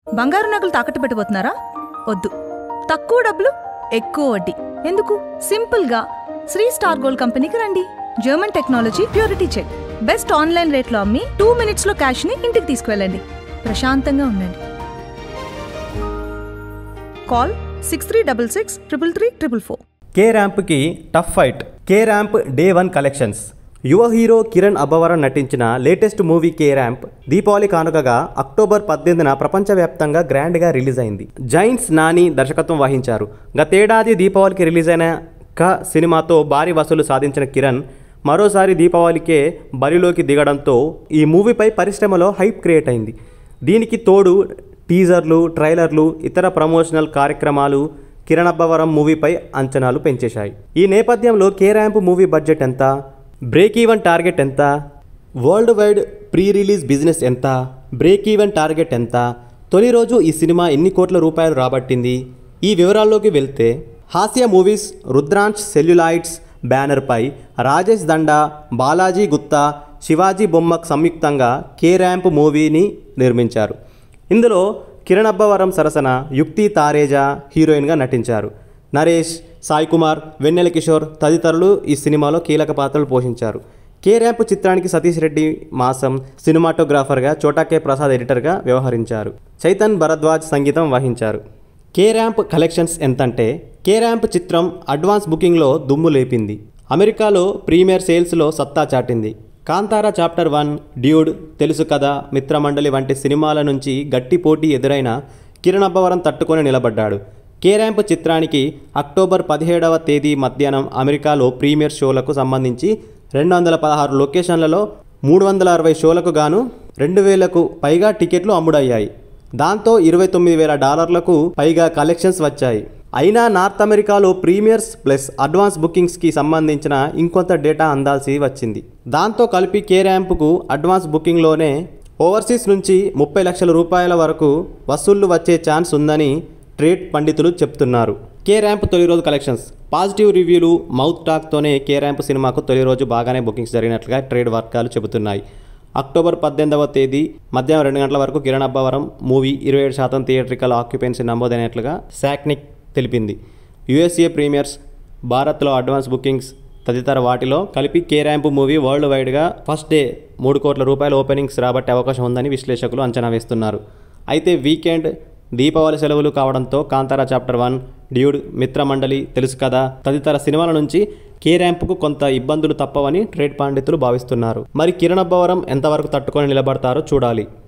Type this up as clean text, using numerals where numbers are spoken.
బంగారు నగలు తాకట్టు పెట్టబోతున్నారా? వద్దు. తక్కువ డబ్బులు ఎక్కువ వడ్డీ ఎందుకు? సింపుల్గా శ్రీ స్టార్ గోల్డ్ కంపెనీకి రండి. German technology, purity check, best online రేట్లో అమ్మి 2 minutesలో క్యాష్ని ఇంటికి తీసుకువెళ్ళండి. ప్రశాంతంగా ఉండండి. కాల్ 6366 కే ర్యాంప్కి tough fight. K ramp day 1 collections. యువ హీరో కిరణ్ అబ్బవరం నటించిన latest movie K ramp Deepavali కానుకగా అక్టోబర్ 18న ప్రపంచవ్యాప్తంగా గ్రాండ్గా రిలీజ్ అయింది. జైన్స్ నాని దర్శకత్వం వహించారు. గతేడాది దీపావళికి రిలీజ్ అయిన క సినిమాతో భారీ వసూలు సాధించిన కిరణ్ మరోసారి దీపావళికే బరిలోకి దిగడంతో ఈ మూవీపై పరిశ్రమలో హైప్ క్రియేట్ అయింది. దీనికి తోడు టీజర్లు, ట్రైలర్లు, ఇతర ప్రమోషనల్ కార్యక్రమాలు కిరణ్ అబ్బవరం మూవీపై అంచనాలు పెంచేశాయి. ఈ నేపథ్యంలో కే ర్యాంప్ మూవీ బడ్జెట్ ఎంత, బ్రేక్ ఈవెన్ టార్గెట్ ఎంత, world wide pre release business ఎంత, బ్రేక్ ఈవెన్ టార్గెట్ ఎంత, తొలి రోజు ఈ సినిమా ఎన్ని కోట్ల రూపాయలు రాబట్టింది, ఈ వివరాల్లోకి వెళ్తే హాస్య మూవీస్ రుద్రాంశ్ సెల్యులాయిడ్స్ బ్యానర్పై రాజేష్ దండా, బాలాజీ గుత్తా, శివాజీ బొమ్మక్ సంయుక్తంగా కే ర్యాంప్ మూవీని నిర్మించారు. ఇందులో కిరణ్ అబ్బవరం సరసన యుక్తి తారేజా హీరోయిన్గా నటించారు. నరేష్, సాయి కుమార్, వెన్నెల కిషోర్ తదితరులు ఈ సినిమాలో కీలక పాత్రలు పోషించారు. కే ర్యాంప్ చిత్రానికి సతీష్ రెడ్డి మాసం సినిమాటోగ్రాఫర్గా, చోటా కే ప్రసాద్ ఎడిటర్గా వ్యవహరించారు. చైతన్ భరద్వాజ్ సంగీతం వహించారు. కే ర్యాంప్ కలెక్షన్స్ ఎంతంటే, కే ర్యాంప్ చిత్రం అడ్వాన్స్ బుకింగ్లో దుమ్ము లేపింది. అమెరికాలో ప్రీమియర్ సేల్స్లో సత్తా చాటింది. కాంతారా చాప్టర్ 1, డ్యూడ్, తెలుసు కదా, మిత్రమండలి వంటి సినిమాల నుంచి గట్టి పోటీ ఎదురైన కిరణ్ అబ్బవరం తట్టుకొని నిలబడ్డాడు. కే ర్యాంప్ చిత్రానికి అక్టోబర్ 17వ తేదీ మధ్యాహ్నం అమెరికాలో ప్రీమియర్ షోలకు సంబంధించి 216 లొకేషన్లలో 360 షోలకు గాను 2000కు పైగా టికెట్లు అమ్ముడయ్యాయి. దాంతో $29,000 పైగా కలెక్షన్స్ వచ్చాయి. అయినా నార్త్ అమెరికాలో ప్రీమియర్స్ ప్లస్ అడ్వాన్స్ బుకింగ్స్కి సంబంధించిన ఇంకొంత డేటా అందాల్సి వచ్చింది. దాంతో కలిపి కే ర్యాంప్కు అడ్వాన్స్ బుకింగ్లోనే ఓవర్సీస్ నుంచి 30 లక్షల రూపాయల వరకు వసూళ్లు వచ్చే ఛాన్స్ ఉందని ట్రేడ్ పండితులు చెప్తున్నారు. కే ర్యాంప్ తొలి రోజు కలెక్షన్స్. పాజిటివ్ రివ్యూలు, మౌత్ టాక్తోనే కే ర్యాంప్ సినిమాకు తొలి రోజు బాగానే బుకింగ్స్ జరిగినట్లుగా ట్రేడ్ వర్గాలు చెబుతున్నాయి. అక్టోబర్ 18వ తేదీ మధ్యాహ్నం 2 గంటల వరకు Kiran Abbavaram movie 27% theatrical occupancy నమోదైనట్లుగా శాక్నిక్ తెలిపింది. యూఎస్ఏ ప్రీమియర్స్, భారత్లో అడ్వాన్స్ బుకింగ్స్ తదితర వాటిలో కలిపి కే ర్యాంప్ మూవీ వరల్డ్ వైడ్గా ఫస్ట్ డే 3 కోట్ల రూపాయల ఓపెనింగ్స్ రాబట్టే అవకాశం ఉందని విశ్లేషకులు అంచనా వేస్తున్నారు. అయితే వీకెండ్, దీపావళి సెలవులు కావడంతో కాంతారా చాప్టర్ 1, డ్యూడ్, మిత్రమండలి, తెలుసు కదా తదితర సినిమాల నుంచి కే ర్యాంప్కు కొంత ఇబ్బందులు తప్పవని ట్రేడ్ పండితులు భావిస్తున్నారు. మరి కిరణ్ అబ్బవరం ఎంతవరకు తట్టుకొని నిలబడతారో చూడాలి.